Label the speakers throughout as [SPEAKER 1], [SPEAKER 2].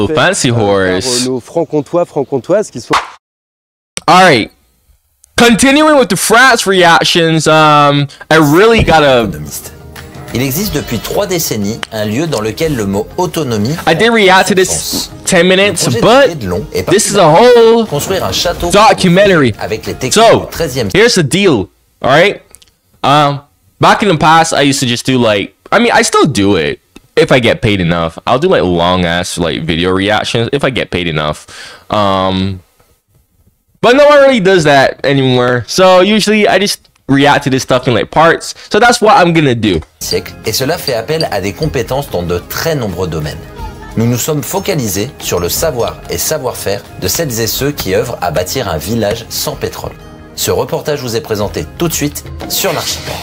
[SPEAKER 1] Fancy horse.
[SPEAKER 2] Nos franc-comtoises qui sont...
[SPEAKER 1] Alright. Continuing with the France reactions, I really gotta...
[SPEAKER 3] Il existe depuis 3 décennies un lieu dans lequel le mot autonomie...
[SPEAKER 1] I did react to this 10 minutes, but this is a whole
[SPEAKER 3] construire un château
[SPEAKER 1] documentary.
[SPEAKER 3] Avec les techniques
[SPEAKER 1] So,
[SPEAKER 3] du 13e
[SPEAKER 1] here's the deal, alright? Back in the past, I used to just do like... I mean, I still do it. If I get paid enough, I'll do like long ass like video reactions if I get paid enough. But no one really does that anymore. So usually I just react to this stuff in like parts. So that's what I'm gonna do.
[SPEAKER 3] Et cela fait appel à des compétences dans de très nombreux domaines. Nous nous sommes focalisés sur le savoir et savoir-faire de celles et ceux qui œuvrent à bâtir un village sans pétrole. Ce reportage vous est présenté tout de suite sur l'archipel.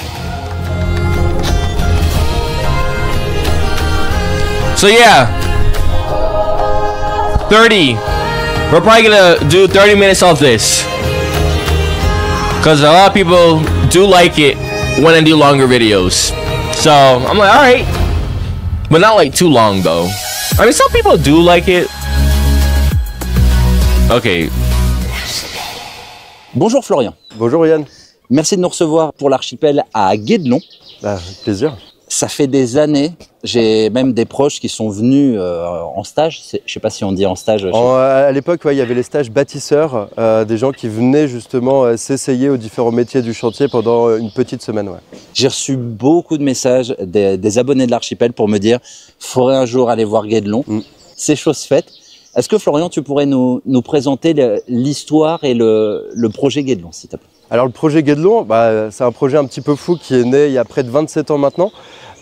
[SPEAKER 1] So yeah, 30. We're probably gonna do 30 minutes of this, cause a lot of people do like it when I do longer videos. So I'm like, all right, but not like too long though. I mean, some people do like it. Okay.
[SPEAKER 4] Bonjour Florian.
[SPEAKER 2] Bonjour Yann.
[SPEAKER 4] Merci de nous recevoir pour l'archipel à Guédelon.
[SPEAKER 2] Avec plaisir.
[SPEAKER 4] Ça fait des années, j'ai même des proches qui sont venus en stage, je ne sais pas si on dit en stage.
[SPEAKER 2] À l'époque, ouais, il y avait les stages bâtisseurs, des gens qui venaient justement s'essayer aux différents métiers du chantier pendant une petite semaine. Ouais.
[SPEAKER 4] J'ai reçu beaucoup de messages des abonnés de l'archipel pour me dire « faudrait un jour aller voir Guédelon ». C'est chose faite. Est-ce que Florian, tu pourrais nous présenter l'histoire et le projet Guédelon, s'il te plaît?
[SPEAKER 2] Alors le projet Guédelon, c'est un projet un petit peu fou qui est né il y a près de 27 ans maintenant.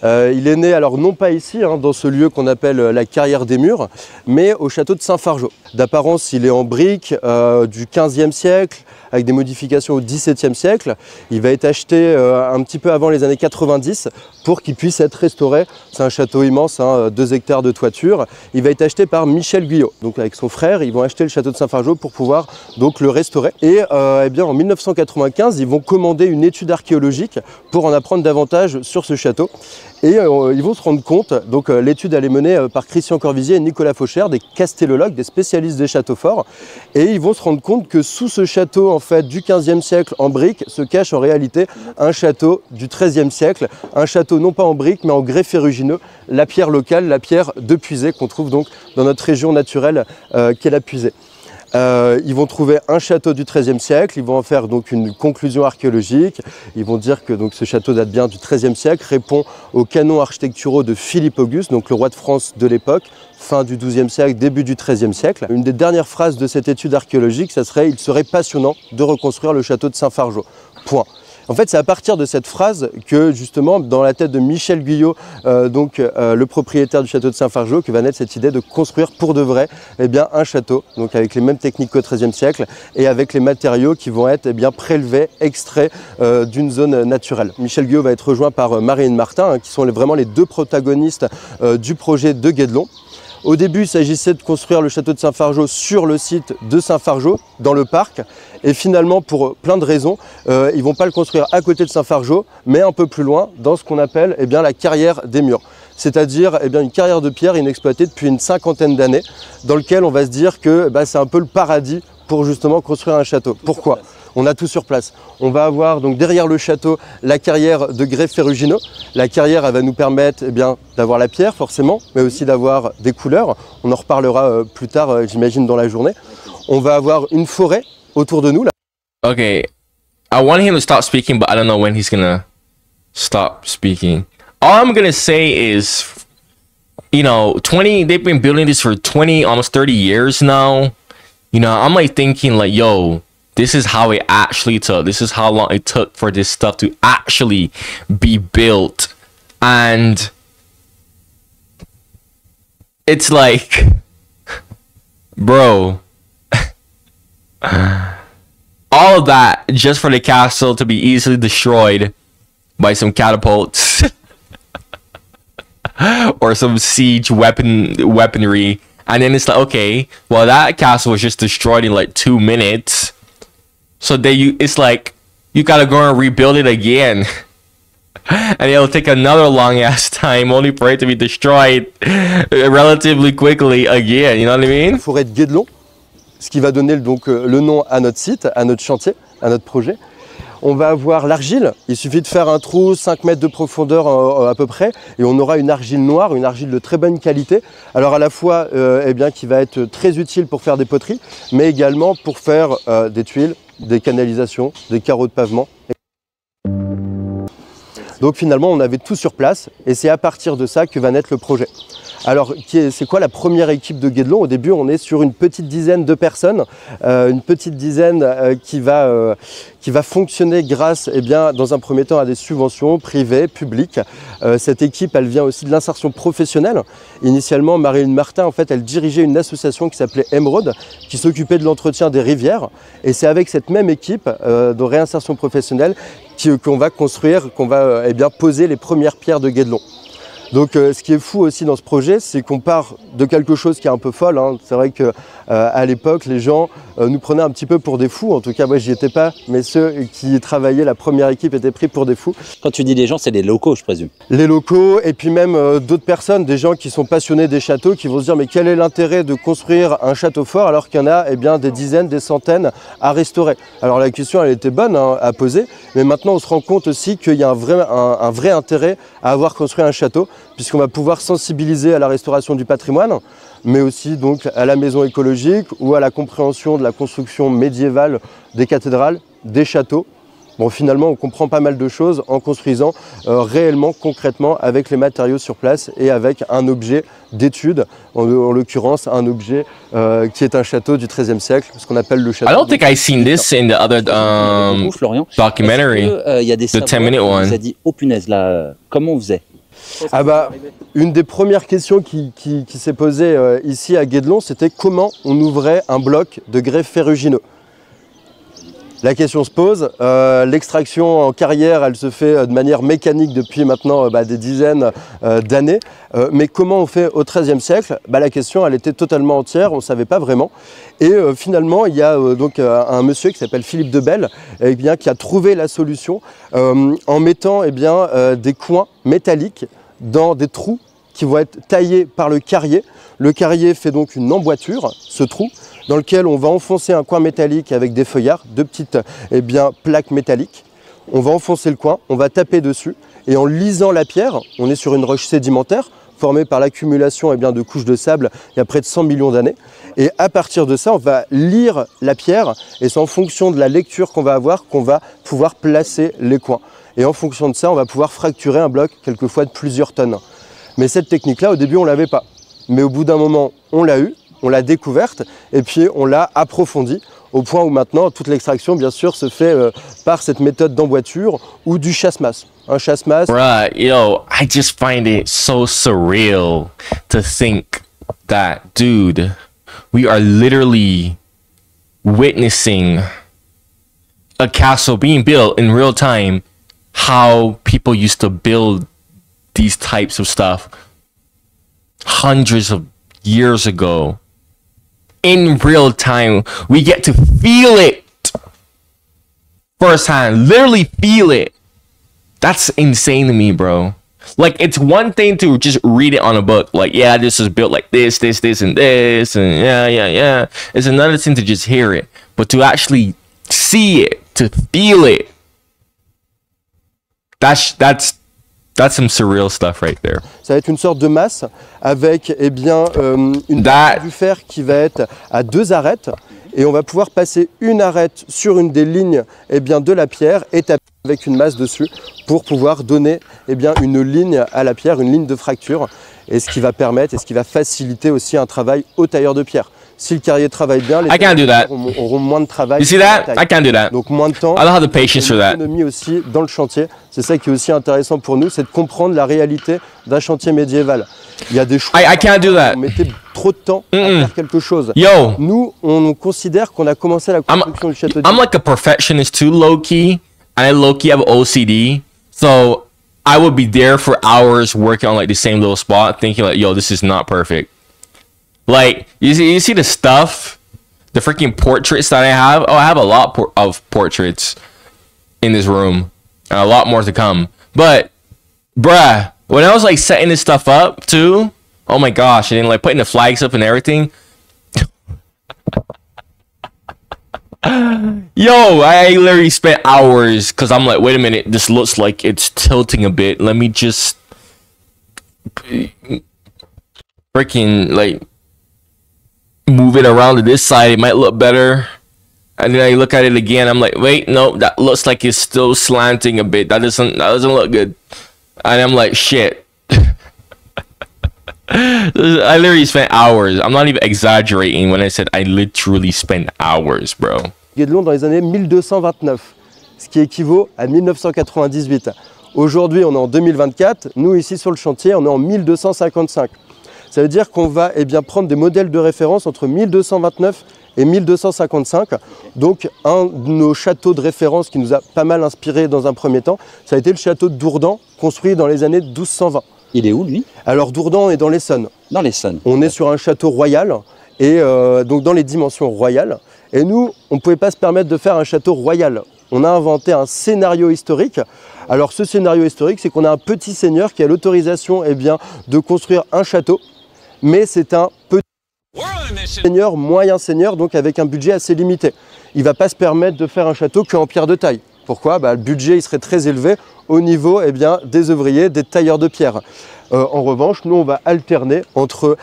[SPEAKER 2] Il est né, alors non pas ici, dans ce lieu qu'on appelle la Carrière des Murs, mais au château de Saint-Fargeau. D'apparence, il est en briques du 15e siècle, avec des modifications au 17e siècle. Il va être acheté un petit peu avant les années 90 pour qu'il puisse être restauré. C'est un château immense, 2 hectares de toiture. Il va être acheté par Michel Guyot. Donc avec son frère, ils vont acheter le château de Saint-Fargeau pour pouvoir donc le restaurer. Et eh bien, en 1995, ils vont commander une étude archéologique pour en apprendre davantage sur ce château. Et ils vont se rendre compte, donc l'étude elle est menée par Christian Corvisier et Nicolas Fauchère, des castellologues, des spécialistes des châteaux forts. Et ils vont se rendre compte que sous ce château en fait du 15e siècle en briques se cache en réalité un château du 13e siècle. Un château non pas en briques mais en grès ferrugineux, la pierre locale, la pierre de Puisay qu'on trouve donc dans notre région naturelle qu'est la Puisay. Ils vont trouver un château du XIIIe siècle, ils vont en faire donc une conclusion archéologique, ils vont dire que donc, ce château date bien du XIIIe siècle, répond aux canons architecturaux de Philippe Auguste, donc le roi de France de l'époque, fin du XIIe siècle, début du XIIIe siècle. Une des dernières phrases de cette étude archéologique, ça serait « Il serait passionnant de reconstruire le château de Saint-Fargeau ». Point. En fait, c'est à partir de cette phrase que, justement, dans la tête de Michel Guyot, le propriétaire du château de Saint-Fargeau, que va naître cette idée de construire pour de vrai eh bien, un château, donc avec les mêmes techniques qu'au XIIIe siècle et avec les matériaux qui vont être eh bien, prélevés, extraits d'une zone naturelle. Michel Guyot va être rejoint par Marine Martin, qui sont vraiment les 2 protagonistes du projet de Guédelon. Au début, il s'agissait de construire le château de Saint-Fargeau sur le site de Saint-Fargeau, dans le parc. Et finalement, pour plein de raisons, ils ne vont pas le construire à côté de Saint-Fargeau, mais un peu plus loin, dans ce qu'on appelle eh bien, la Carrière des Murs. C'est-à-dire eh bien, une carrière de pierre inexploitée depuis une 50aine d'années, dans lequel on va se dire que c'est un peu le paradis pour justement construire un château. Pourquoi ? On a tout sur place. On va avoir donc derrière le château la carrière de grès ferrugineux. La carrière elle va nous permettre d'avoir la pierre forcément, mais aussi d'avoir des couleurs. On en reparlera plus tard, j'imagine, dans la journée. On va avoir une forêt autour de nous. Là.
[SPEAKER 1] Okay, I want him to stop speaking, but I don't know when he's gonna stop speaking. All I'm gonna say is, you know, they've been building this for 20, almost 30 years now. You know, I'm like thinking like, yo, this is how it actually took. This is how long it took for this stuff to actually be built. And it's like, bro, all of that just for the castle to be easily destroyed by some catapults or some siege weaponry. And then it's like, okay, well, that castle was just destroyed in like 2 minutes. So it's like, you gotta go and rebuild it again. and it'll take another long ass time only for it to be destroyed relatively quickly again. You know what I mean?
[SPEAKER 2] Forêt de Guédelon, ce qui va donner donc le nom à notre site, à notre chantier, à notre projet. On va avoir l'argile, il suffit de faire un trou 5 mètres de profondeur à peu près et on aura une argile noire, une argile de très bonne qualité. Alors à la fois eh bien, qui va être très utile pour faire des poteries, mais également pour faire des tuiles, des canalisations, des carreaux de pavement. Donc finalement on avait tout sur place et c'est à partir de ça que va naître le projet. Alors, c'est quoi la première équipe de Guédelon? Au début, on est sur une petite dizaine de personnes, une petite dizaine qui va fonctionner grâce, eh bien, dans un premier temps, à des subventions privées, publiques. Cette équipe, elle vient aussi de l'insertion professionnelle. Initialement, Marilyn Martin, en fait, elle dirigeait une association qui s'appelait Emeraude, qui s'occupait de l'entretien des rivières. Et c'est avec cette même équipe de réinsertion professionnelle qu'on va construire, qu'on va eh bien, poser les premières pierres de Guédelon. Donc ce qui est fou aussi dans ce projet, c'est qu'on part de quelque chose qui est un peu folle. Hein. C'est vrai que à l'époque, les gens nous prenaient un petit peu pour des fous. En tout cas, moi, j'y étais pas, mais ceux qui travaillaient, la première équipe, étaient pris pour des fous.
[SPEAKER 4] Quand tu dis les gens, c'est les locaux, je présume.
[SPEAKER 2] Les locaux et puis même d'autres personnes, des gens qui sont passionnés des châteaux, qui vont se dire mais quel est l'intérêt de construire un château fort alors qu'il y en a eh bien, des dizaines, des centaines à restaurer. Alors la question, elle était bonne hein, à poser, mais maintenant on se rend compte aussi qu'il y a un vrai intérêt à avoir construit un château, puisqu'on va pouvoir sensibiliser à la restauration du patrimoine, mais aussi donc à la maison écologique ou à la compréhension de la construction médiévale des cathédrales, des châteaux. Bon, finalement, on comprend pas mal de choses en construisant réellement, concrètement, avec les matériaux sur place et avec un objet d'étude, en l'occurrence un objet qui est un château du XIIIe siècle, ce qu'on appelle le château.
[SPEAKER 1] I don't think I've seen this in the other documentary,
[SPEAKER 4] il y a des
[SPEAKER 1] the 10-minute one.
[SPEAKER 4] vous a dit, oh punaise, là, comment on faisait?
[SPEAKER 2] Ah bah, une des premières questions qui s'est posée ici à Guédelon, c'était comment on ouvrait un bloc de grès ferrugineux. La question se pose, l'extraction en carrière, elle se fait de manière mécanique depuis maintenant des dizaines d'années, mais comment on fait au XIIIe siècle? La question, elle était totalement entière, on ne savait pas vraiment. Et finalement, il y a donc un monsieur qui s'appelle Philippe Debelle, eh bien, qui a trouvé la solution en mettant eh bien, des coins métalliques dans des trous qui vont être taillés par le carrier. Le carrier fait donc une emboîture, ce trou, dans lequel on va enfoncer un coin métallique avec des feuillards, deux petites eh bien, plaques métalliques. On va enfoncer le coin, on va taper dessus, et en lisant la pierre, on est sur une roche sédimentaire, formée par l'accumulation eh bien, de couches de sable il y a près de 100 millions d'années. Et à partir de ça, on va lire la pierre, et c'est en fonction de la lecture qu'on va avoir qu'on va pouvoir placer les coins. Et en fonction de ça, on va pouvoir fracturer un bloc, quelquefois de plusieurs tonnes. Mais cette technique-là, au début, on ne l'avait pas. Mais au bout d'un moment, on l'a eu, on l'a découverte, et puis on l'a approfondie, au point où maintenant, toute l'extraction, bien sûr, se fait par cette méthode d'emboîture ou du chasse-masse. Un chasse-masse.
[SPEAKER 1] Bruh, yo, I just find it so surreal to think that, dude, we are literally witnessing a castle being built in real time. How people used to build these types of stuff hundreds of years ago. In real time, we get to feel it firsthand, literally feel it. That's insane to me, bro. Like, it's one thing to just read it on a book, like, yeah, this is built like this, and this, and yeah. It's another thing to just hear it, but to actually see it, to feel it, that's some surreal stuff right there.
[SPEAKER 2] Ça va être une sorte de masse avec eh bien, une partie du fer qui va être à 2 arêtes, et on va pouvoir passer une arête sur une des lignes eh bien, de la pierre et taper avec une masse dessus pour pouvoir donner eh bien, une ligne à la pierre, une ligne de fracture, et ce qui va permettre et ce qui va faciliter aussi un travail au tailleur de pierre. Si le carrier travaille bien, les tailleurs auront moins de travail.
[SPEAKER 1] You see that? I can't do that.
[SPEAKER 2] Donc moins de temps.
[SPEAKER 1] I don't have the patience for that.
[SPEAKER 2] L'économie aussi dans le chantier. C'est ça qui est aussi intéressant pour nous, c'est de comprendre la réalité d'un chantier médiéval. Il y a des choix.
[SPEAKER 1] I can't do that.
[SPEAKER 2] On mettait trop de temps à faire quelque chose.
[SPEAKER 1] Yo.
[SPEAKER 2] Nous, on considère qu'on a commencé la construction du château.
[SPEAKER 1] I'm like a perfectionist too, low key. And I low key have OCD. So I would be there for hours working on like the same little spot, thinking like, yo, this is not perfect. Like, you see the stuff, the freaking portraits that I have? Oh, I have a lot of portraits in this room, and a lot more to come. But bruh, when I was like setting this stuff up too, oh my gosh, and then like putting the flags up and everything. Yo, I literally spent hours because I'm like, wait a minute, this looks like it's tilting a bit. Let me just freaking like move it around to this side. It might look better. And then I look at it again. I'm like, wait, no, that looks like it's still slanting a bit. That doesn't look good. And I'm like, shit. I literally spent hours. I'm not even exaggerating when I said I literally spent hours, bro.
[SPEAKER 2] Guédelon dans les années 1229, ce qui équivaut à 1998. Aujourd'hui, on est en 2024. Nous, ici sur le chantier, on est en 1255. Ça veut dire qu'on va prendre des modèles de référence entre 1229 et 1255. Donc, un de nos châteaux de référence qui nous a pas mal inspiré dans un premier temps, ça a été le château de Dourdan, construit dans les années 1220.
[SPEAKER 4] Il est où, lui?
[SPEAKER 2] Alors Dourdan est dans l'Essonne.
[SPEAKER 4] Dans l'Essonne.
[SPEAKER 2] On est sur un château royal, et donc dans les dimensions royales. Et nous, on ne pouvait pas se permettre de faire un château royal. On a inventé un scénario historique. Alors ce scénario historique, c'est qu'on a un petit seigneur qui a l'autorisation de construire un château, mais c'est un petit seigneur, moyen seigneur, donc avec un budget assez limité. Il ne va pas se permettre de faire un château qu'en pierre de taille. Pourquoi? Le budget il serait très élevé au niveau des ouvriers, des tailleurs de pierre. En revanche, nous on va alterner entre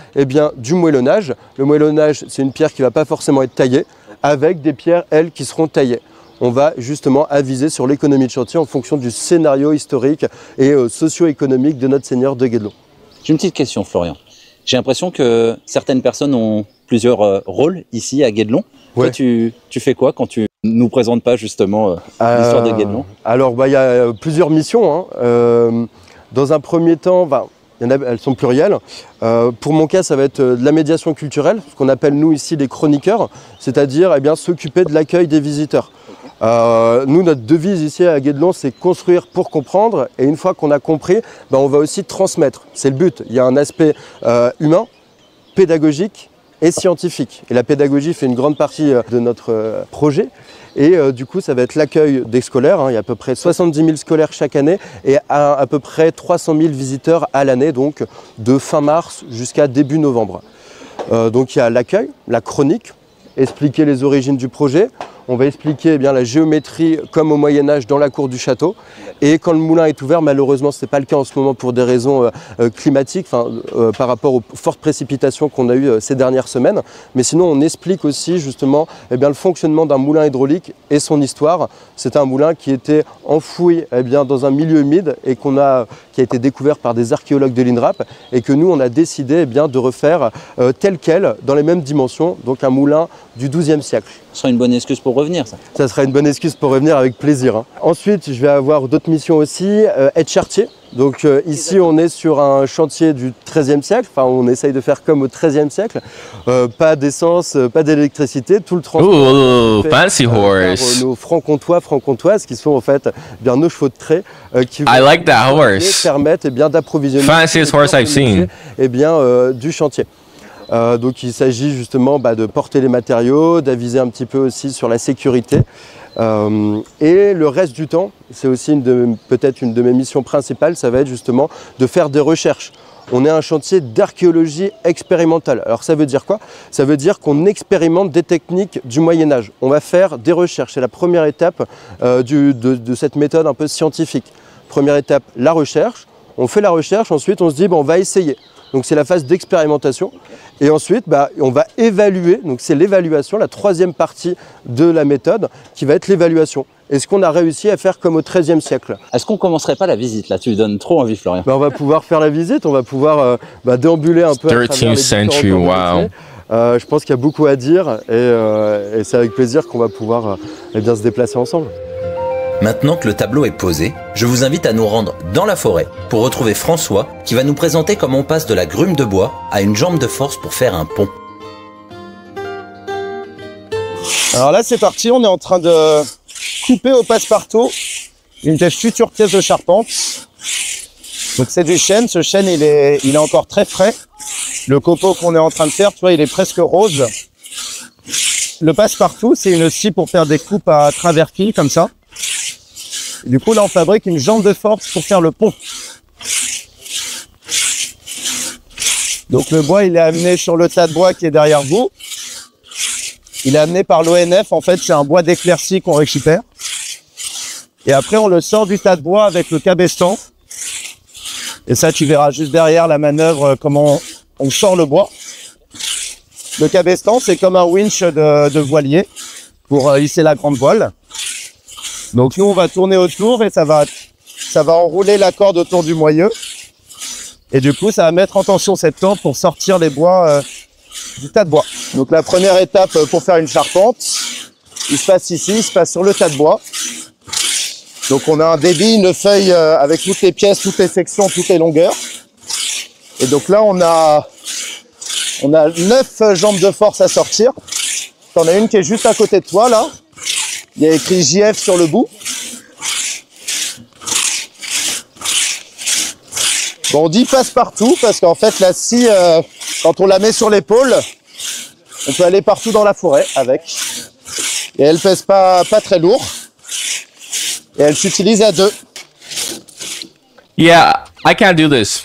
[SPEAKER 2] du moellonnage. Le moellonnage, c'est une pierre qui ne va pas forcément être taillée, avec des pierres, elles, qui seront taillées. On va justement aviser sur l'économie de chantier en fonction du scénario historique et socio-économique de notre seigneur de Guédelon.
[SPEAKER 4] J'ai une petite question, Florian. J'ai l'impression que certaines personnes ont plusieurs rôles ici à Guédelon.
[SPEAKER 2] Ouais.
[SPEAKER 4] Toi, tu fais quoi quand tu nous présentes pas justement l'histoire de Guédelon?
[SPEAKER 2] Alors, il y a plusieurs missions. Dans un premier temps, elles sont plurielles. Pour mon cas, ça va être de la médiation culturelle, ce qu'on appelle nous ici les chroniqueurs, c'est-à-dire s'occuper de l'accueil des visiteurs. Nous, notre devise ici à Guédelon, c'est construire pour comprendre. Et une fois qu'on a compris, on va aussi transmettre. C'est le but. Il y a un aspect humain, pédagogique et scientifique. Et la pédagogie fait une grande partie de notre projet. Et du coup, ça va être l'accueil des scolaires. Il y a à peu près 70 000 scolaires chaque année et à peu près 300 000 visiteurs à l'année, donc de fin mars jusqu'à début novembre. Donc il y a l'accueil, la chronique, expliquer les origines du projet. On va expliquer la géométrie comme au Moyen-Âge dans la cour du château. Et quand le moulin est ouvert, malheureusement, ce n'est pas le cas en ce moment pour des raisons climatiques, par rapport aux fortes précipitations qu'on a eues ces dernières semaines. Mais sinon, on explique aussi justement le fonctionnement d'un moulin hydraulique et son histoire. C'est un moulin qui était enfoui dans un milieu humide et qui a été découvert par des archéologues de l'INRAP et que nous, on a décidé de refaire tel quel, dans les mêmes dimensions, donc un moulin du XIIe siècle.
[SPEAKER 4] Ce sera une bonne excuse pour revenir, ça.
[SPEAKER 2] Ça sera une bonne excuse pour revenir avec plaisir. Ensuite, je vais avoir d'autres missions aussi, être charretier. Donc ici, on est sur un chantier du XIIIe siècle. Enfin, on essaye de faire comme au XIIIe siècle. Pas d'essence, pas d'électricité, tout le transport.
[SPEAKER 1] Ooh, fancy horse.
[SPEAKER 2] Nos francs-comtoises, qui sont en fait nos chevaux de trait, qui
[SPEAKER 1] I like that horse.
[SPEAKER 2] permettent d'approvisionner
[SPEAKER 1] Fanciest horse I've seen.
[SPEAKER 2] Du chantier. Donc il s'agit justement de porter les matériaux, d'aviser un petit peu aussi sur la sécurité. Et le reste du temps, c'est aussi peut-être une de mes missions principales, ça va être justement de faire des recherches. On est un chantier d'archéologie expérimentale. Alors ça veut dire quoi? Ça veut dire qu'on expérimente des techniques du Moyen-Âge. On va faire des recherches. C'est la première étape de cette méthode un peu scientifique. Première étape, la recherche. On fait la recherche, ensuite on se dit on va essayer. Donc c'est la phase d'expérimentation. Et ensuite, on va évaluer. Donc c'est l'évaluation, la troisième partie de la méthode, qui va être l'évaluation. Est-ce qu'on a réussi à faire comme au XIIIe siècle?
[SPEAKER 4] Est-ce qu'on commencerait pas la visite là? Tu lui donnes trop envie, Florian.
[SPEAKER 2] On va pouvoir faire la visite, on va pouvoir déambuler un peu.
[SPEAKER 1] 13th century, wow.
[SPEAKER 2] Je pense qu'il y a beaucoup à dire et c'est avec plaisir qu'on va pouvoir se déplacer ensemble.
[SPEAKER 3] Maintenant que le tableau est posé, je vous invite à nous rendre dans la forêt pour retrouver François qui va nous présenter comment on passe de la grume de bois à une jambe de force pour faire un pont.
[SPEAKER 5] Alors là c'est parti, on est en train de couper au passe-partout une des futures pièces de charpente. Donc c'est du chêne, ce chêne il est encore très frais. Le copeau qu'on est en train de faire, tu vois, il est presque rose. Le passe-partout, c'est une scie pour faire des coupes à travers fil comme ça. Du coup, là, on fabrique une jambe de force pour faire le pont. Donc le bois, il est amené sur le tas de bois qui est derrière vous. Il est amené par l'ONF, en fait, c'est un bois d'éclaircie qu'on récupère. Et après, on le sort du tas de bois avec le cabestan. Et ça, tu verras juste derrière la manœuvre, comment on sort le bois. Le cabestan, c'est comme un winch de voilier pour hisser la grande voile. Donc nous, on va tourner autour et ça va enrouler la corde autour du moyeu. Et du coup, ça va mettre en tension cette corde pour sortir les bois du tas de bois. Donc la première étape pour faire une charpente, il se passe ici, il se passe sur le tas de bois. Donc on a un débit, une feuille avec toutes les pièces, toutes les sections, toutes les longueurs. Et donc là, on a 9 jambes de force à sortir. T'en as une qui est juste à côté de toi, là. Il y a écrit JF sur le bout. Bon, on dit passe-partout parce qu'en fait, la scie, quand on la met sur l'épaule, on peut aller partout dans la forêt avec. Et elle pèse pas très lourd. Et elle s'utilise à 2.
[SPEAKER 1] Yeah, I can't do this.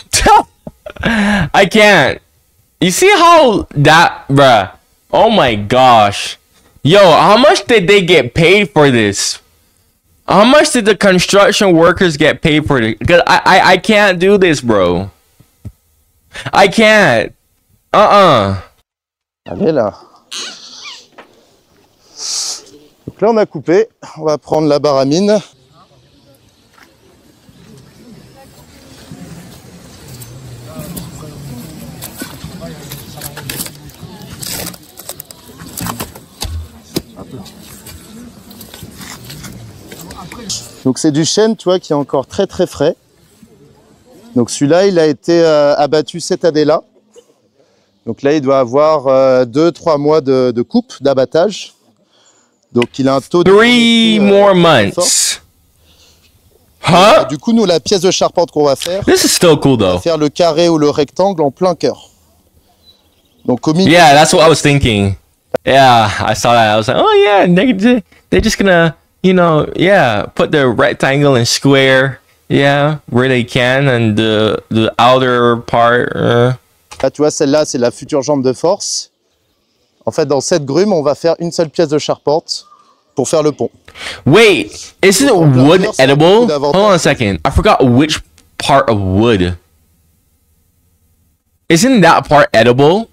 [SPEAKER 1] I can't. You see how that, bruh? Oh my gosh. Yo, how much did they get paid for this? How much did the construction workers get paid for this? Because I can't do this, bro. I can't.
[SPEAKER 5] Allez là. Donc là, on a coupé. On va prendre la baramine. Donc c'est du chêne, tu vois, qui est encore très très frais. Donc celui-là, il a été abattu cette année-là. Donc là, il doit avoir 2-3 mois de coupe, d'abattage. Donc il a un taux de...
[SPEAKER 1] 3 more months. Huh?
[SPEAKER 5] Du coup, nous, la pièce de charpente qu'on va faire,
[SPEAKER 1] This is still cool
[SPEAKER 5] on va
[SPEAKER 1] though.
[SPEAKER 5] faire le carré ou le rectangle en plein cœur. Donc au milieu...
[SPEAKER 1] Yeah, that's what I was thinking. Yeah, I saw that. I was like, oh yeah, they're just gonna, you know, yeah, put the rectangle and square, yeah, where they can, and the outer part.
[SPEAKER 5] Là, tu vois, celle-là, c'est la future jambe de force. En fait, dans cette grume, on va faire une seule pièce de charpente pour faire le pont.
[SPEAKER 1] Wait, isn't wood
[SPEAKER 5] L'intérieur, c'est un
[SPEAKER 1] edible?
[SPEAKER 5] peu d'avantage.
[SPEAKER 1] Hold on a second. I forgot which part of wood. Isn't that part edible?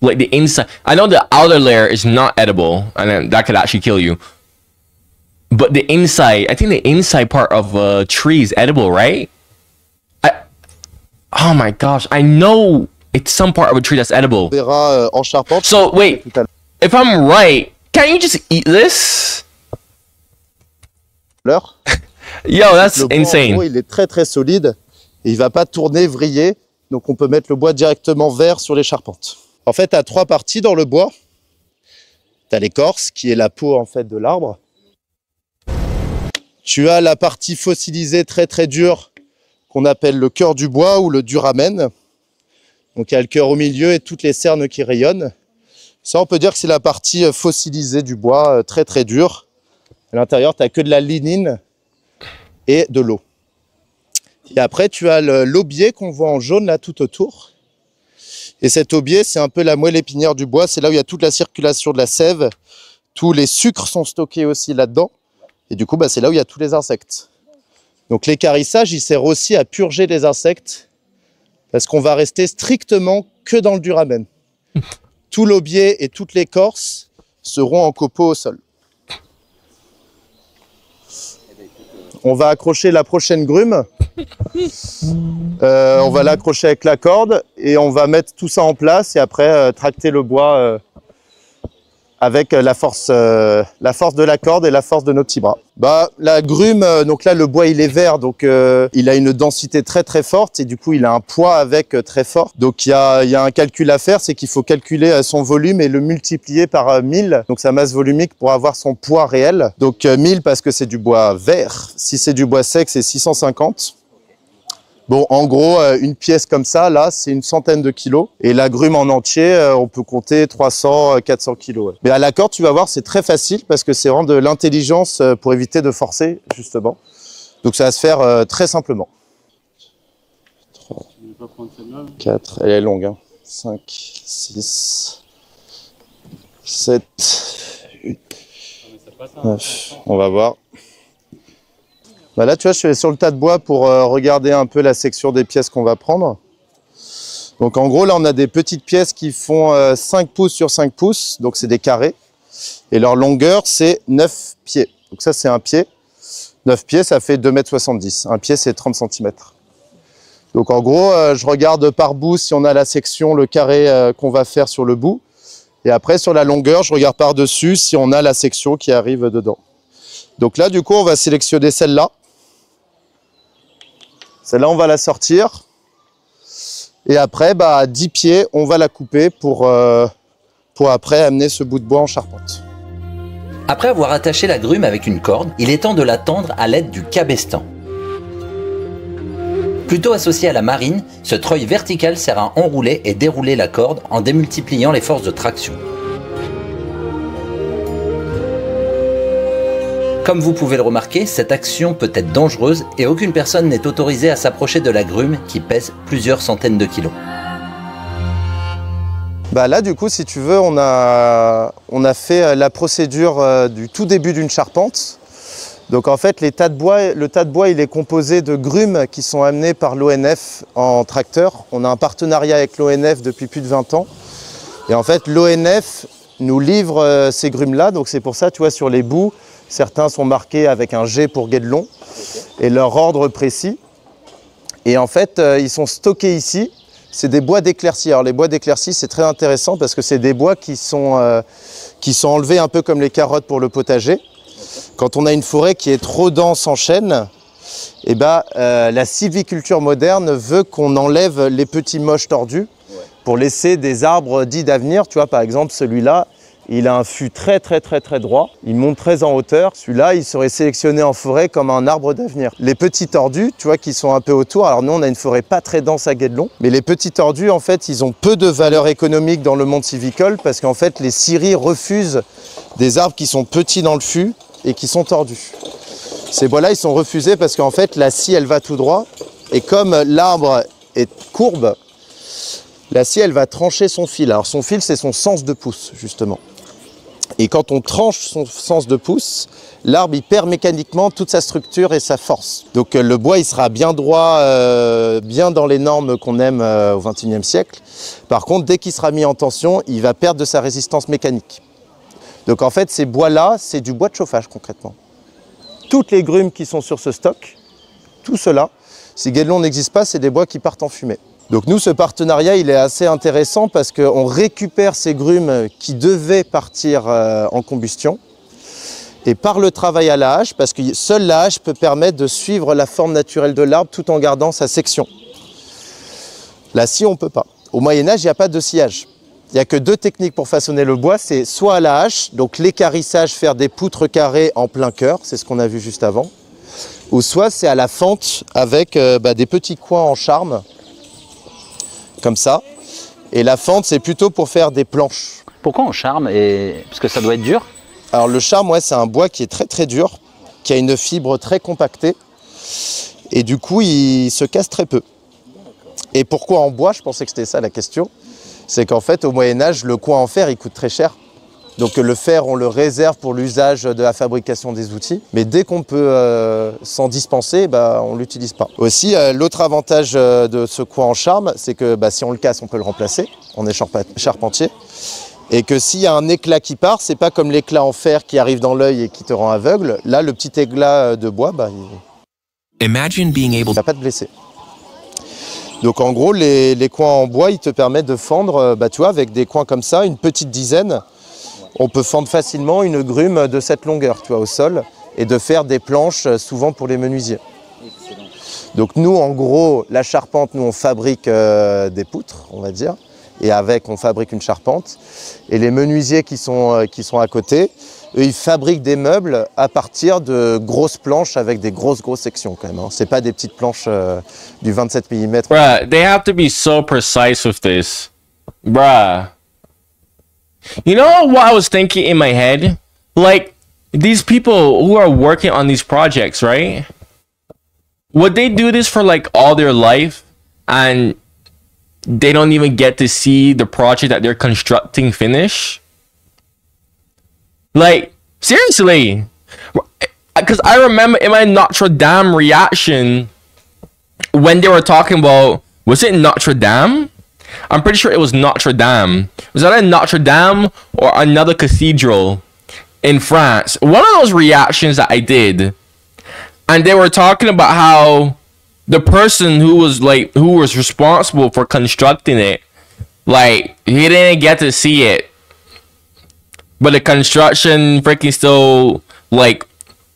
[SPEAKER 1] Like the inside. I know the outer layer is not edible, and then that could actually kill you. But the inside, I think the inside part of a tree is edible, right? Oh my gosh, I know it's some part of a tree that's edible.
[SPEAKER 5] On verra en charpente.
[SPEAKER 1] So wait,
[SPEAKER 5] Tout à
[SPEAKER 1] if I'm right, can't you just eat this?
[SPEAKER 5] l'heure.
[SPEAKER 1] Yo, that's
[SPEAKER 5] Le bois, en
[SPEAKER 1] insane.
[SPEAKER 5] gros, il est très très solide et il va pas tourner, vriller. Donc on peut mettre le bois directement vert sur les charpentes. En fait, tu as 3 parties dans le bois. Tu as l'écorce qui est la peau en fait de l'arbre. Tu as la partie fossilisée très très dure qu'on appelle le cœur du bois ou le duramen. Donc il y a le cœur au milieu et toutes les cernes qui rayonnent. Ça, on peut dire que c'est la partie fossilisée du bois, très très dure. À l'intérieur, tu n'as que de la lignine et de l'eau. Et après, tu as l'aubier qu'on voit en jaune là tout autour. Et cet aubier, c'est un peu la moelle épinière du bois. C'est là où il y a toute la circulation de la sève. Tous les sucres sont stockés aussi là-dedans. Et du coup, bah, c'est là où il y a tous les insectes. Donc l'équarrissage, il sert aussi à purger les insectes parce qu'on va rester strictement que dans le duramen. Tout l'aubier et toute l'écorce seront en copeaux au sol. On va accrocher la prochaine grume. On va l'accrocher avec la corde et on va mettre tout ça en place et après tracter le bois avec la force de la corde et la force de nos petits bras. Bah, la grume, donc là le bois il est vert, donc il a une densité très très forte et du coup il a un poids avec très fort. Donc il y a un calcul à faire, c'est qu'il faut calculer son volume et le multiplier par 1000, donc sa masse volumique pour avoir son poids réel. Donc 1000 parce que c'est du bois vert, si c'est du bois sec c'est 650. Bon, en gros, une pièce comme ça, là, c'est une centaine de kilos. Et la grume en entier, on peut compter 300, 400 kilos. Ouais. Mais à la corde, tu vas voir, c'est très facile parce que c'est vraiment de l'intelligence pour éviter de forcer, justement. Donc ça va se faire très simplement. 3, 4, elle est longue, hein. 5, 6, 7, 8, 9, on va voir. Bah là, tu vois, je suis sur le tas de bois pour regarder un peu la section des pièces qu'on va prendre. Donc en gros, là, on a des petites pièces qui font 5 pouces sur 5 pouces, donc c'est des carrés. Et leur longueur, c'est 9 pieds. Donc ça, c'est un pied. 9 pieds, ça fait 2,70 m. Un pied, c'est 30 cm. Donc en gros, je regarde par bout si on a la section, le carré qu'on va faire sur le bout. Et après, sur la longueur, je regarde par-dessus si on a la section qui arrive dedans. Donc là, du coup, on va sélectionner celle-là. Celle-là, on va la sortir. Et après, bah, à 10 pieds, on va la couper pour après amener ce bout de bois en charpente.
[SPEAKER 3] Après avoir attaché la grume avec une corde, il est temps de la tendre à l'aide du cabestan. Plutôt associé à la marine, ce treuil vertical sert à enrouler et dérouler la corde en démultipliant les forces de traction. Comme vous pouvez le remarquer, cette action peut être dangereuse et aucune personne n'est autorisée à s'approcher de la grume qui pèse plusieurs centaines de kilos.
[SPEAKER 5] Bah là, du coup, si tu veux, on a fait la procédure du tout début d'une charpente. Donc en fait, le tas de bois, il est composé de grumes qui sont amenées par l'ONF en tracteur. On a un partenariat avec l'ONF depuis plus de 20 ans. Et en fait, l'ONF nous livre ces grumes-là. Donc c'est pour ça, tu vois, sur les bouts, certains sont marqués avec un G pour Guédelon et leur ordre précis. Et en fait, ils sont stockés ici. C'est des bois d'éclaircie. Alors les bois d'éclaircie, c'est très intéressant parce que c'est des bois qui sont enlevés un peu comme les carottes pour le potager. Quand on a une forêt qui est trop dense en chêne, eh ben, la sylviculture moderne veut qu'on enlève les petits moches tordus pour laisser des arbres dits d'avenir. Tu vois, par exemple, celui-là, il a un fût très droit, il monte très en hauteur. Celui-là, il serait sélectionné en forêt comme un arbre d'avenir. Les petits tordus, tu vois, qui sont un peu autour, alors nous on a une forêt pas très dense à Guédelon, mais les petits tordus, en fait, ils ont peu de valeur économique dans le monde sylvicole parce qu'en fait, les scieries refusent des arbres qui sont petits dans le fût et qui sont tordus. Ces bois-là, ils sont refusés parce qu'en fait, la scie, elle va tout droit et comme l'arbre est courbe, la scie, elle va trancher son fil. Alors son fil, c'est son sens de pouce, justement. Et quand on tranche son sens de pouce, l'arbre il perd mécaniquement toute sa structure et sa force. Donc le bois il sera bien droit, bien dans les normes qu'on aime au XXIe siècle. Par contre, dès qu'il sera mis en tension, il va perdre de sa résistance mécanique. Donc en fait, ces bois-là, c'est du bois de chauffage concrètement. Toutes les grumes qui sont sur ce stock, tout cela, si Guédelon n'existe pas, c'est des bois qui partent en fumée. Donc nous, ce partenariat, il est assez intéressant parce qu'on récupère ces grumes qui devaient partir en combustion. Et par le travail à la hache, parce que seule la hache peut permettre de suivre la forme naturelle de l'arbre tout en gardant sa section. La scie, on ne peut pas. Au Moyen-Âge, il n'y a pas de sciage. Il n'y a que deux techniques pour façonner le bois. C'est soit à la hache, donc l'équarrissage, faire des poutres carrées en plein cœur, c'est ce qu'on a vu juste avant. Ou soit c'est à la fente avec des petits coins en charme, comme ça. Et la fente, c'est plutôt pour faire des planches.
[SPEAKER 4] Pourquoi on charme parce que ça doit être dur?
[SPEAKER 5] Alors le charme, ouais, c'est un bois qui est très dur, qui a une fibre très compactée. Et du coup, il se casse très peu. Et pourquoi en bois? Je pensais que c'était ça la question. C'est qu'en fait, au Moyen-Âge, le coin en fer, il coûte très cher. Donc le fer, on le réserve pour l'usage de la fabrication des outils. Mais dès qu'on peut s'en dispenser, on ne l'utilise pas. Aussi, l'autre avantage de ce coin en charme, c'est que si on le casse, on peut le remplacer. On est charpentier. Et que s'il y a un éclat qui part, c'est pas comme l'éclat en fer qui arrive dans l'œil et qui te rend aveugle. Là, le petit éclat de bois, il ne va pas te blesser. Donc en gros, les coins en bois, ils te permettent de fendre, tu vois, avec des coins comme ça, une petite dizaine. On peut fendre facilement une grume de cette longueur, tu vois, au sol, et de faire des planches souvent pour les menuisiers. Excellent. Donc nous, en gros, la charpente, nous on fabrique des poutres, on va dire, et avec on fabrique une charpente. Et les menuisiers qui sont à côté, eux, ils fabriquent des meubles à partir de grosses planches avec des grosses sections quand même. Hein. C'est pas des petites planches du 27 mm.
[SPEAKER 1] Bruh, they have to be so precise with this. Bruh. You know what I was thinking in my head? Like, these people who are working on these projects, right? Would they do this for like all their life? and they don't even get to see the project that they're constructing finish? Like, seriously. Because I remember in my Notre Dame reaction, when they were talking about, was it Notre Dame? I'm pretty sure it was Notre Dame. Was that a Notre Dame or another cathedral in France? One of those reactions that I did, and they were talking about how the person who was responsible for constructing it, like, he didn't get to see it, but the construction freaking still like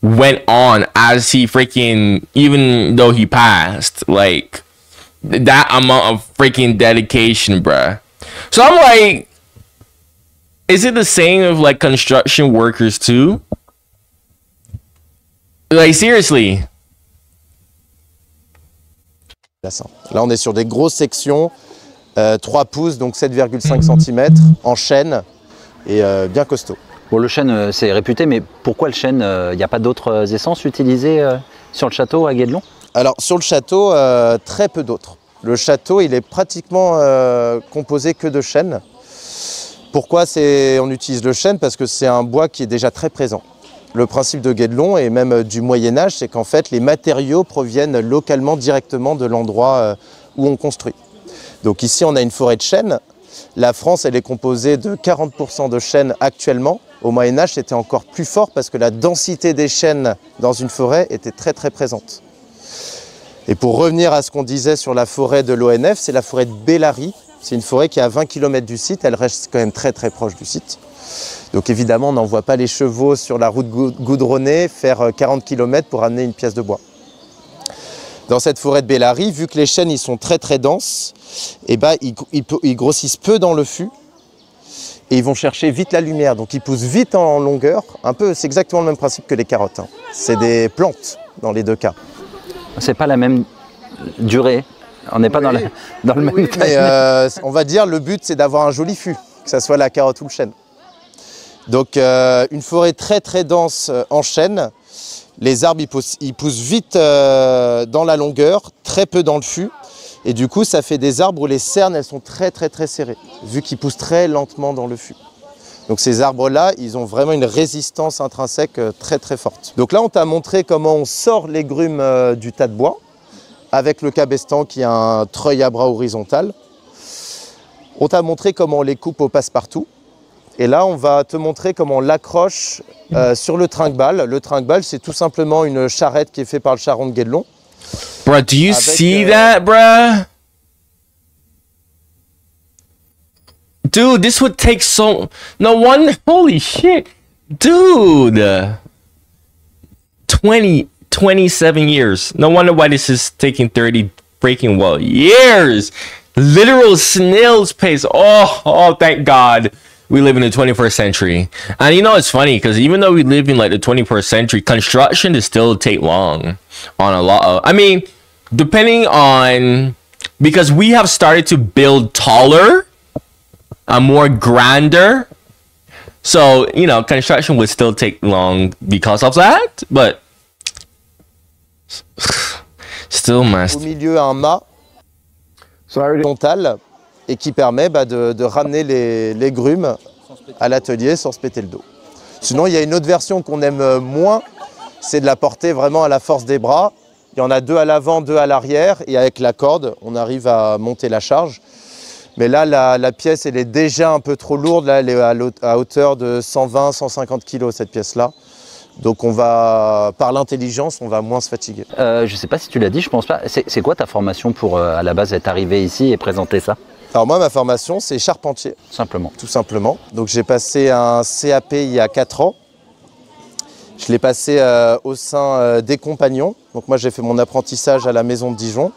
[SPEAKER 1] went on as he freaking, even though he passed. Like, that amount of freaking dedication, bruh. So I'm like, is it the same of like construction workers too? Like, seriously.
[SPEAKER 2] Là, on est sur des grosses sections, 3 pouces, donc 7,5 cm, en chêne, et bien costaud.
[SPEAKER 4] Bon, le chêne, c'est réputé, mais pourquoi le chêne? Il n'y a pas d'autres essences utilisées sur le château à Guédelon?
[SPEAKER 2] Alors, sur le château, très peu d'autres. Le château, il est pratiquement composé que de chêne. Pourquoi on utilise le chêne? Parce que c'est un bois qui est déjà très présent. Le principe de Guédelon et même du Moyen-Âge, c'est qu'en fait, les matériaux proviennent localement, directement de l'endroit où on construit. Donc ici, on a une forêt de chênes. La France, elle est composée de 40% de chênes actuellement. Au Moyen-Âge, c'était encore plus fort parce que la densité des chênes dans une forêt était très très présente. Et pour revenir à ce qu'on disait sur la forêt de l'ONF, c'est la forêt de Bellary. C'est une forêt qui est à 20 km du site, elle reste quand même très très proche du site. Donc évidemment, on n'envoie pas les chevaux sur la route goudronnée faire 40 km pour amener une pièce de bois. Dans cette forêt de Bellary, vu que les chênes ils sont très très denses, et ben, ils grossissent peu dans le fût et ils vont chercher vite la lumière. Donc ils poussent vite en longueur. Un peu, c'est exactement le même principe que les carottes. Hein. C'est des plantes dans les deux cas.
[SPEAKER 4] C'est pas la même durée. On n'est pas dans le même cas.
[SPEAKER 2] Mais on va dire le but c'est d'avoir un joli fût, que ce soit la carotte ou le chêne. Donc une forêt très très dense en chêne. Les arbres ils poussent vite dans la longueur, très peu dans le fût. Et du coup ça fait des arbres où les cernes elles sont très très très serrées, vu qu'ils poussent très lentement dans le fût. Donc ces arbres-là, ils ont vraiment une résistance intrinsèque très très forte. Donc là on t'a montré comment on sort les grumes du tas de bois, avec le cabestan qui a un treuil à bras horizontal. On t'a montré comment on les coupe au passe-partout. Et là, on va te montrer comment on l'accroche sur le trinque-balle. Le trinque-balle, c'est tout simplement une charrette qui est faite par le charron de Guédelon.
[SPEAKER 1] Bruh, do you see that, bruh? Dude, this would take so... No wonder... Holy shit. Dude. 27 years. No wonder why this is taking 30 freaking years. Literal snail's pace. Oh, thank God. We live in the 21st century. And you know, it's funny because even though we live in like the 21st century, construction is still take long on a lot of, I mean, depending on, because we have started to build taller, more grander. So, you know, construction would still take long because of that, but still must.
[SPEAKER 2] Au milieu, un mât horizontal et qui permet de ramener les grumes à l'atelier sans se péter le dos. Sinon, il y a une autre version qu'on aime moins, c'est de la porter vraiment à la force des bras. Il y en a 2 à l'avant, 2 à l'arrière, et avec la corde, on arrive à monter la charge. Mais là, la pièce, elle est déjà un peu trop lourde. Là, elle est à hauteur de 120, 150 kg, cette pièce-là. Donc, on va, par l'intelligence, on va moins se fatiguer.
[SPEAKER 4] Je ne sais pas si tu l'as dit, je pense pas. C'est quoi ta formation pour, à la base, être arrivé ici et présenter ça?
[SPEAKER 2] Alors moi, ma formation, c'est charpentier.
[SPEAKER 4] Simplement.
[SPEAKER 2] Tout simplement. Donc j'ai passé un CAP il y a 4 ans. Je l'ai passé au sein des Compagnons. Donc moi, j'ai fait mon apprentissage à la maison de Dijon.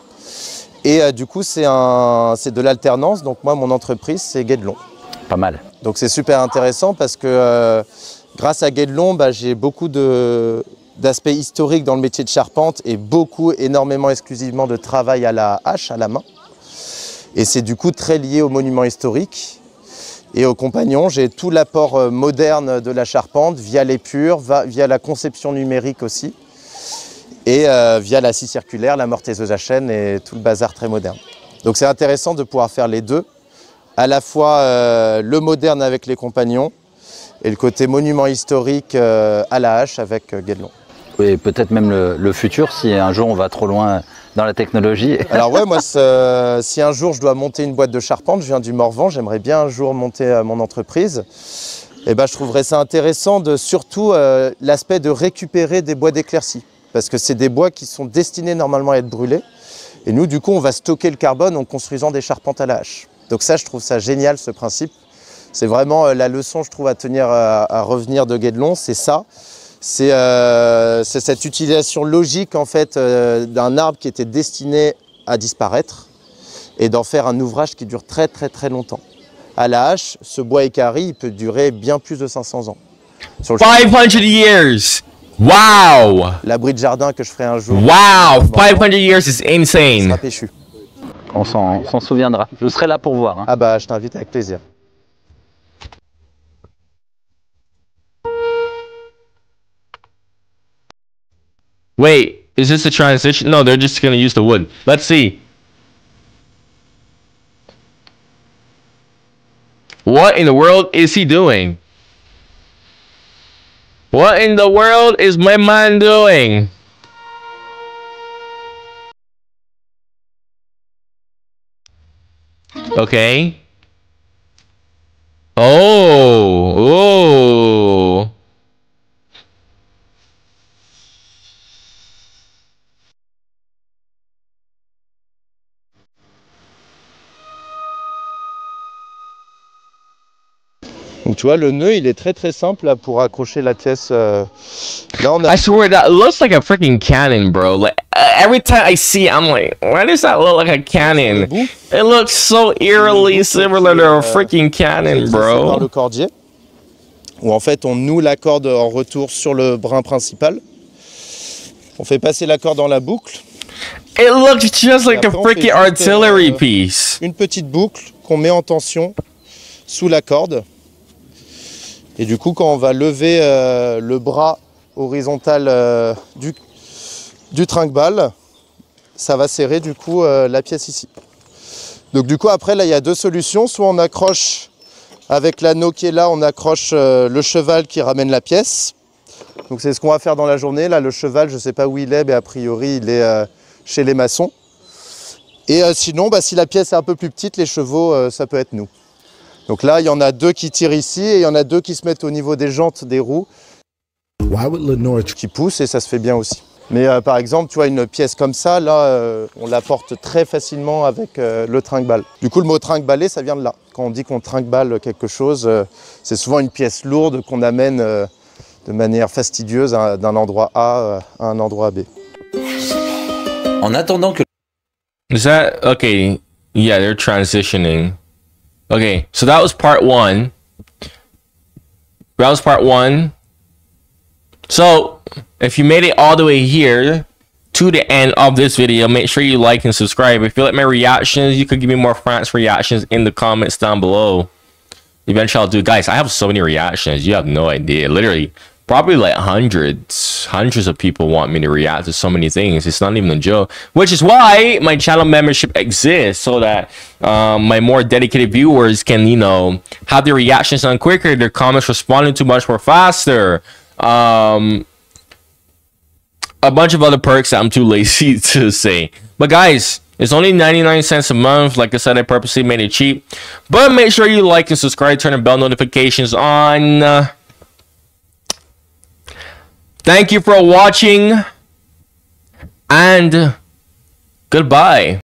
[SPEAKER 2] Et du coup, c'est de l'alternance. Donc moi, mon entreprise, c'est Guédelon.
[SPEAKER 4] Pas mal.
[SPEAKER 2] Donc c'est super intéressant parce que grâce à Guédelon, j'ai beaucoup d'aspects historiques dans le métier de charpente et énormément exclusivement de travail à la hache, à la main. Et c'est du coup très lié aux monuments historiques. Et aux Compagnons, j'ai tout l'apport moderne de la charpente via l'épure, via la conception numérique aussi. Et via la scie circulaire, la mortaiseuse à chaîne et tout le bazar très moderne.
[SPEAKER 5] Donc c'est intéressant de pouvoir faire les deux, à la fois le moderne avec les compagnons et le côté monument historique à la hache avec Guédelon.
[SPEAKER 4] Oui, peut-être même le futur, si un jour on va trop loin dans la technologie.
[SPEAKER 5] Alors ouais, moi, si un jour je dois monter une boîte de charpente, je viens du Morvan, j'aimerais bien un jour monter mon entreprise. Et ben, je trouverais ça intéressant de surtout l'aspect de récupérer des bois d'éclaircie. Parce que c'est des bois qui sont destinés normalement à être brûlés. Et nous, du coup, on va stocker le carbone en construisant des charpentes à la hache. Donc ça, je trouve ça génial, ce principe. C'est vraiment la leçon, je trouve, à tenir à revenir de Guédelon, c'est ça. C'est cette utilisation logique, en fait, d'un arbre qui était destiné à disparaître et d'en faire un ouvrage qui dure très, très, très longtemps. À la hache, ce bois équarri, il peut durer bien plus de 500 ans.
[SPEAKER 1] 500 years! Wow!
[SPEAKER 5] L'abri de jardin que je ferai un jour.
[SPEAKER 1] Wow! 500 years is
[SPEAKER 5] Il sera
[SPEAKER 1] insane.
[SPEAKER 5] péchu.
[SPEAKER 4] On s'en souviendra. Je serai là pour voir. Hein.
[SPEAKER 5] Ah bah, je t'invite avec plaisir.
[SPEAKER 1] Wait, is this a transition? No, they're just gonna use the wood. Let's see. What in the world is he doing? What in the world is my man doing? Okay. Oh.
[SPEAKER 5] Donc tu vois, le nœud, il est très très simple là, pour accrocher la pièce. Là, on a...
[SPEAKER 1] I swear that looks like a freaking cannon, bro. Like every time I see it, I'm like, why does that look like a cannon? It looks so eerily similar to a freaking cannon,
[SPEAKER 5] Par le
[SPEAKER 1] bro.
[SPEAKER 5] cordier, où en fait on noue la corde en retour sur le brin principal. On fait passer la corde dans la boucle.
[SPEAKER 1] It looks just like a
[SPEAKER 5] Après, on fait
[SPEAKER 1] freaking
[SPEAKER 5] juste,
[SPEAKER 1] artillery piece.
[SPEAKER 5] Une petite boucle qu'on met en tension sous la corde. Et du coup, quand on va lever le bras horizontal du trinque-balle, ça va serrer du coup la pièce ici. Donc du coup, après, là, il y a deux solutions. Soit on accroche avec l'anneau qui est là, on accroche le cheval qui ramène la pièce. Donc c'est ce qu'on va faire dans la journée. Là, le cheval, je ne sais pas où il est, mais a priori, il est chez les maçons. Et sinon, bah, si la pièce est un peu plus petite, les chevaux, ça peut être nous. Donc là, il y en a deux qui tirent ici et il y en a deux qui se mettent au niveau des jantes des roues qui poussent et ça se fait bien aussi. Mais par exemple, tu vois, une pièce comme ça, là, on la porte très facilement avec le trinque-balle. Du coup, le mot trinque-baller, ça vient de là. Quand on dit qu'on trinque-balle quelque chose, c'est souvent une pièce lourde qu'on amène de manière fastidieuse d'un endroit A à un endroit B.
[SPEAKER 3] En attendant que
[SPEAKER 1] Is that okay? Yeah, they're transitioning. Okay, so that was part one. That was part one. So, if you made it all the way here to the end of this video, make sure you like and subscribe. If you like my reactions, you could give me more France reactions in the comments down below. Eventually I'll do. Guys, I have so many reactions. You have no idea. Literally, probably like hundreds of people want me to react to so many things. It's not even a joke, which is why my channel membership exists, so that my more dedicated viewers can, you know, have their reactions done quicker, their comments responding to much more faster. A bunch of other perks that I'm too lazy to say. But guys, it's only 99 cents a month. Like I said, I purposely made it cheap. But make sure you like and subscribe, turn the bell notifications on. Thank you for watching, and goodbye.